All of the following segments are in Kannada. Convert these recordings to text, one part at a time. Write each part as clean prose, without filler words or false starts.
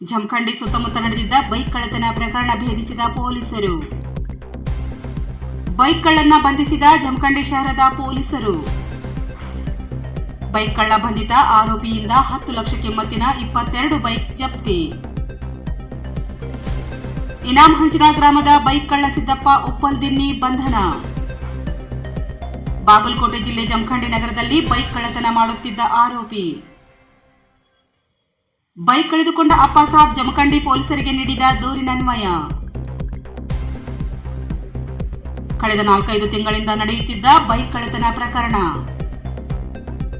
ಜಮಖಂಡಿ ಸುತ್ತಮುತ್ತ ನಡೆದಿದ್ದ ಬೈಕ್ ಕಳ್ಳತನ ಪ್ರಕರಣ ಭೇದಿಸಿದ ಪೊಲೀಸರು. ಬೈಕ್ ಕಳ್ಳನ್ನ ಬಂಧಿಸಿದ ಜಮಖಂಡಿ ಶಹರದ ಪೊಲೀಸರು. ಬೈಕ್ ಕಳ್ಳ ಬಂಧಿತ ಆರೋಪಿಯಿಂದ 10 ಲಕ್ಷ ಕಿಮ್ಮತ್ತಿನ 22 ಬೈಕ್ ಜಪ್ತಿ. ಇನಾಮ್ ಹಂಚಿನ ಗ್ರಾಮದ ಬೈಕ್ ಕಳ್ಳ ಸಿದ್ದಪ್ಪ ಉಪ್ಪಲ್ದಿನ್ನಿ ಬಂಧನ. ಬಾಗಲಕೋಟೆ ಜಿಲ್ಲೆ ಜಮಖಂಡಿ ನಗರದಲ್ಲಿ ಬೈಕ್ ಕಳ್ಳತನ ಮಾಡುತ್ತಿದ್ದ ಆರೋಪಿ. ಬೈಕ್ ಕಳೆದುಕೊಂಡ ಅಪ್ಪ ಸಾಬ್ ಜಮಖಂಡಿ ಪೊಲೀಸರಿಗೆ ನೀಡಿದ ದೂರಿನನ್ವಯ. ಕಳೆದ 4-5 ತಿಂಗಳಿಂದ ನಡೆಯುತ್ತಿದ್ದ ಬೈಕ್ ಕಳ್ಳತನ ಪ್ರಕರಣ.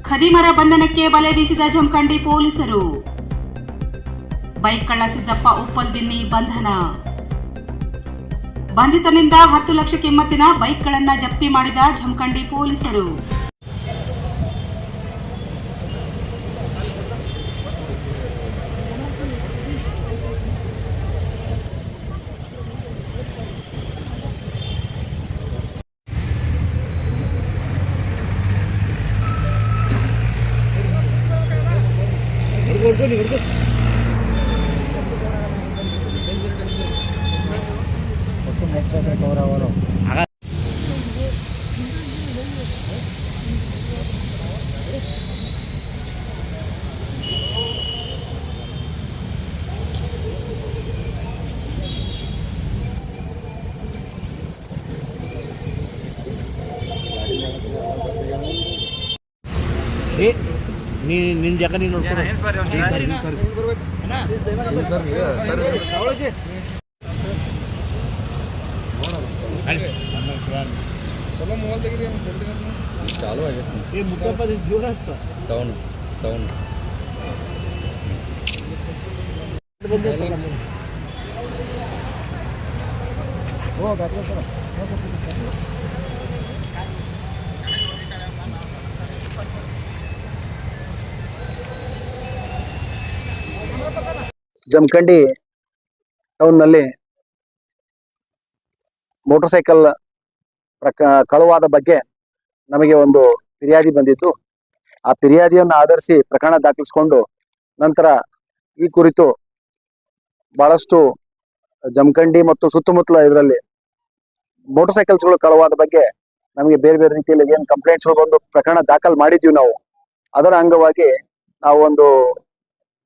ಖದೀಮರ ಬಂಧನಕ್ಕೆ ಬಲೆ ಬೀಸಿದ ಜಮಖಂಡಿ ಪೊಲೀಸರು. ಬೈಕ್ ಕಳ್ಳ ಸಿದ್ದಪ್ಪ ಉಪ್ಪಲ್ದಿನ್ನಿ ಬಂಧನ. ಬಂಧಿತನಿಂದ 10 ಲಕ್ಷ ಕಿಮ್ಮತ್ತಿನ ಬೈಕ್ಗಳನ್ನು ಜಪ್ತಿ ಮಾಡಿದ ಜಮಖಂಡಿ ಪೊಲೀಸರು. ನಿನ್ನ ಜಾಗ ನೀನು ನೋಡ್ಕೊಂಡು चालू आहे टाउन हो घातलं सर ಜಮಖಂಡಿ ಟೌನ್ನಲ್ಲಿ ಮೋಟರ್ ಸೈಕಲ್ ಕಳುವಾದ ಬಗ್ಗೆ ನಮಗೆ ಒಂದು ಫಿರ್ಯಾದಿ ಬಂದಿತ್ತು. ಆ ಫಿರ್ಯಾದಿಯನ್ನು ಆಧರಿಸಿ ಪ್ರಕರಣ ದಾಖಲಿಸಿಕೊಂಡು ನಂತರ ಈ ಕುರಿತು ಬಹಳಷ್ಟು ಜಮಖಂಡಿ ಮತ್ತು ಸುತ್ತಮುತ್ತಲ ಇದರಲ್ಲಿ ಮೋಟರ್ ಸೈಕಲ್ಸ್ಗಳು ಕಳುವಾದ ಬಗ್ಗೆ ನಮಗೆ ಬೇರೆ ಬೇರೆ ರೀತಿಯಲ್ಲಿ ಏನು ಕಂಪ್ಲೇಂಟ್ಸ್ಗಳು ಬಂದು ಪ್ರಕರಣ ದಾಖಲು ಮಾಡಿದ್ವಿ ನಾವು. ಅದರ ಅಂಗವಾಗಿ ನಾವು ಒಂದು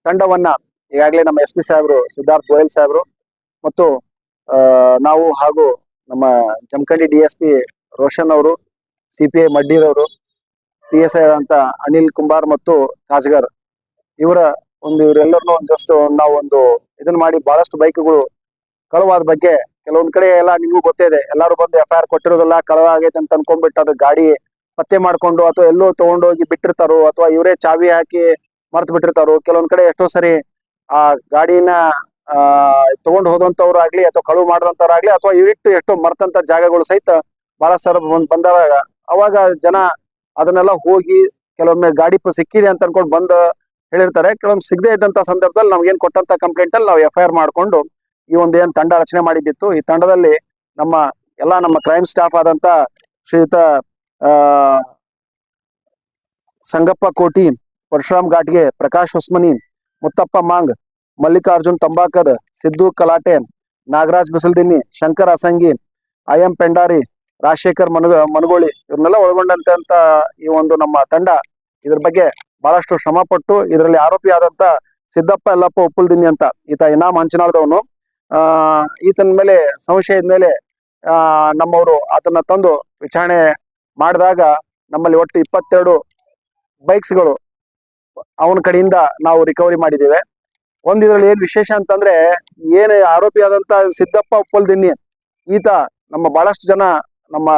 ತಂಡವನ್ನ ಈಗಾಗಲೇ ನಮ್ಮ SP ಸಾಹೇಬರು ಸಿದ್ಧಾರ್ಥ ಗೋಯಲ್ ಸಾಹೇಬರು ಮತ್ತು ನಾವು ಹಾಗೂ ನಮ್ಮ ಜಮಖಂಡಿ DSP ರೋಷನ್ ಅವರು, CPI ಮಡ್ಡೀರ್ ಅವರು, PSI ಅಂತ ಅನಿಲ್ ಕುಂಬಾರ್ ಮತ್ತು ಕಾಜ್ಗರ್ ಇವರೆಲ್ಲರನ್ನು ಜಸ್ಟ್ ನಾವು ಒಂದು ಇದನ್ನ ಮಾಡಿ ಬಹಳಷ್ಟು ಬೈಕ್ಗಳು ಕಳುವಾದ ಬಗ್ಗೆ ಕೆಲವೊಂದ್ ಕಡೆ ಎಲ್ಲ ನಿಮಗೂ ಗೊತ್ತೇ ಇದೆ, ಎಲ್ಲರೂ ಬಂದು FIR ಕೊಟ್ಟಿರೋದಲ್ಲ, ಕಳುವ ಆಗೈತೆ ಅಂತ ಅನ್ಕೊಂಡ್ಬಿಟ್ಟು ಅದು ಗಾಡಿ ಪತ್ತೆ ಮಾಡ್ಕೊಂಡು ಅಥವಾ ಎಲ್ಲೋ ತಗೊಂಡೋಗಿ ಬಿಟ್ಟಿರ್ತಾರೋ ಅಥವಾ ಇವರೇ ಚಾವಿ ಹಾಕಿ ಮರ್ತು ಬಿಟ್ಟಿರ್ತಾರೋ. ಕೆಲವೊಂದ್ ಕಡೆ ಎಷ್ಟೋ ಸರಿ ಆ ಗಾಡಿನ ತಗೊಂಡು ಹೋದಂತವ್ರು ಆಗ್ಲಿ ಅಥವಾ ಕಳುವು ಮಾಡಿದಂತವ್ರಾಗ್ಲಿ ಅಥವಾ ಇವಿಟ್ಟು ಎಷ್ಟೋ ಮರ್ತಂತ ಜಾಗಗಳು ಸಹಿತ ಬಹಳ ಸರ ಬಂದಾಗ ಅವಾಗ ಜನ ಅದನ್ನೆಲ್ಲ ಹೋಗಿ ಕೆಲವೊಮ್ಮೆ ಗಾಡಿ ಸಿಕ್ಕಿದೆ ಅಂತ ಅನ್ಕೊಂಡು ಬಂದು ಹೇಳಿರ್ತಾರೆ. ಕೆಲವೊಮ್ಮೆ ಸಿಗದೆ ಇದ್ದಂತ ಸಂದರ್ಭದಲ್ಲಿ ನಮ್ಗೇನ್ ಕೊಟ್ಟಂತ ಕಂಪ್ಲೇಂಟ್ ಅಲ್ಲಿ ನಾವು FIR ಮಾಡ್ಕೊಂಡು ಈ ಒಂದೇನ್ ತಂಡ ರಚನೆ ಮಾಡಿದ್ದಿತ್ತು. ಈ ತಂಡದಲ್ಲಿ ನಮ್ಮ ಕ್ರೈಮ್ ಸ್ಟಾಫ್ ಆದಂತ ಶ್ರೀಯುತ ಸಂಗಪ್ಪ ಕೋಟಿ, ಪರಶುರಾಮ್ ಘಾಟ್ಗೆ, ಪ್ರಕಾಶ್ ಹೊಸ್ಮನಿ, ಮುತ್ತಪ್ಪ ಮಾಂಗ್, ಮಲ್ಲಿಕಾರ್ಜುನ್ ತಂಬಾಕದ್, ಸಿದ್ದು ಕಲಾಟೆ, ನಾಗರಾಜ್ ಬಿಸಲ್ದಿನ್ನಿ, ಶಂಕರ್ ಅಸಂಗಿ, IM ಪೆಂಡಾರಿ, ರಾಜಶೇಖರ್ ಮನಗೋಳಿ ಇವ್ರನ್ನೆಲ್ಲ ಒಳಗೊಂಡಂತ ಈ ಒಂದು ನಮ್ಮ ತಂಡ ಇದ್ರ ಬಗ್ಗೆ ಬಹಳಷ್ಟು ಶ್ರಮ ಪಟ್ಟು ಇದರಲ್ಲಿ ಆರೋಪಿ ಆದಂತ ಸಿದ್ದಪ್ಪ ಯಲ್ಲಪ್ಪ ಉಪ್ಪಲ್ದಿನ್ನಿ ಅಂತ ಈತ ಇನಾಮ್ ಹಂಚನಾಳದವನು. ಈತನ ಮೇಲೆ ಸಂಶಯದ ಮೇಲೆ ನಮ್ಮವರು ಆತನ ತಂದು ವಿಚಾರಣೆ ಮಾಡಿದಾಗ ನಮ್ಮಲ್ಲಿ ಒಟ್ಟು 22 ಬೈಕ್ಸ್ಗಳು ಅವನ ಕಡೆಯಿಂದ ನಾವು ರಿಕವರಿ ಮಾಡಿದ್ದೇವೆ. ಇದ್ರಲ್ಲಿ ಏನ್ ವಿಶೇಷ ಅಂತಂದ್ರೆ, ಏನ್ ಆರೋಪಿ ಆದಂತ ಸಿದ್ದಪ್ಪ ಉಪ್ಪಲ್ದಿನ್ನಿ ಈತ ನಮ್ಮ ಬಹಳಷ್ಟು ಜನ ನಮ್ಮ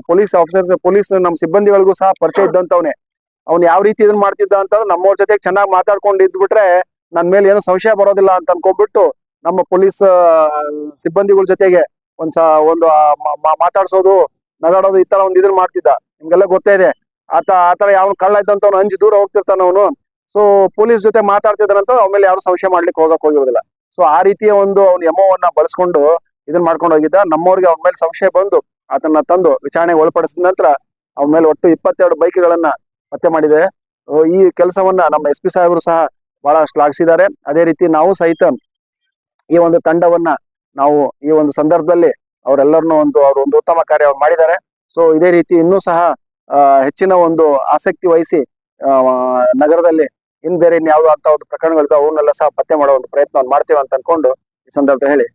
ಪೊಲೀಸ್ ಆಫೀಸರ್ಸ್, ಪೊಲೀಸ್ ನಮ್ಮ ಸಿಬ್ಬಂದಿಗಳಿಗೂ ಸಹ ಪರಿಚಯ ಇದ್ದಂತವನೇ. ಅವ್ನು ಯಾವ ರೀತಿ ಇದನ್ನ ಮಾಡ್ತಿದ್ದ ಅಂತಂದ್ರೆ, ನಮ್ಮವ್ರ ಜೊತೆಗೆ ಚೆನ್ನಾಗಿ ಮಾತಾಡ್ಕೊಂಡು ಇದ್ಬಿಟ್ರೆ ನನ್ ಮೇಲೆ ಏನು ಸಂಶಯ ಬರೋದಿಲ್ಲ ಅಂತ ಅನ್ಕೊಂಡ್ಬಿಟ್ಟು ನಮ್ಮ ಪೊಲೀಸ್ ಸಿಬ್ಬಂದಿಗಳ ಜೊತೆಗೆ ಒಂದು ಮಾತಾಡ್ಸೋದು, ನಗಾಡೋದು, ಈ ತರ ಒಂದ್ ಇದನ್ನ ಮಾಡ್ತಿದ್ದ. ನಿಮ್ಗೆಲ್ಲ ಗೊತ್ತೇ ಇದೆ. ಆತರ ಯಾವ ಕಳ್ಳ ಇದ್ದಂತವ್ನು ಅಂಜಿ ದೂರ ಹೋಗ್ತಿರ್ತಾನ ಅವನು. ಸೊ ಪೊಲೀಸ್ ಜೊತೆ ಮಾತಾಡ್ತಿದ್ದಾರಂತ ಆಮೇಲೆ ಯಾರು ಸಂಶಯ ಮಾಡ್ಲಿಕ್ಕೆ ಹೋಗಿರೋದಿಲ್ಲ. ಸೊ ಆ ರೀತಿಯ ಒಂದು ಅವ್ನ ಎಮೋವನ್ನ ಬಳಸ್ಕೊಂಡು ಇದನ್ನ ಮಾಡ್ಕೊಂಡು ಹೋಗಿದ್ದ. ನಮ್ಮವ್ರಿಗೆ ಅವ್ನ ಮೇಲೆ ಸಂಶಯ ಬಂದು ಆತನ ತಂದು ವಿಚಾರಣೆಗೆ ಒಳಪಡಿಸಿದ ನಂತರ ಅವನ ಮೇಲೆ ಒಟ್ಟು 22 ಬೈಕ್ಗಳನ್ನ ಪತ್ತೆ ಮಾಡಿದೆ. ಈ ಕೆಲಸವನ್ನ ನಮ್ಮ SP ಸಾಹೇಬರು ಸಹ ಬಹಳ ಶ್ಲಾಘಿಸಿದ್ದಾರೆ. ಅದೇ ರೀತಿ ನಾವು ಸಹಿತ ಈ ಒಂದು ತಂಡವನ್ನ ನಾವು ಈ ಒಂದು ಸಂದರ್ಭದಲ್ಲಿ ಅವರೆಲ್ಲರನ್ನು ಅವರು ಒಂದು ಉತ್ತಮ ಕಾರ್ಯ ಮಾಡಿದ್ದಾರೆ. ಸೊ ಇದೇ ರೀತಿ ಇನ್ನೂ ಸಹ ಹೆಚ್ಚಿನ ಒಂದು ಆಸಕ್ತಿ ವಹಿಸಿ ನಗರದಲ್ಲಿ ಬೇರೆ ಇನ್ಯಾವುದೋ ಅಂತ ಒಂದು ಪ್ರಕರಣಗಳಿದ್ದು ಅವನ್ನೆಲ್ಲ ಸಹ ಪತ್ತೆ ಮಾಡೋ ಒಂದು ಪ್ರಯತ್ನವನ್ನು ಮಾಡ್ತೇವೆ ಅಂತ ಅನ್ಕೊಂಡು ಈ ಸಂದರ್ಭ ಹೇಳಿ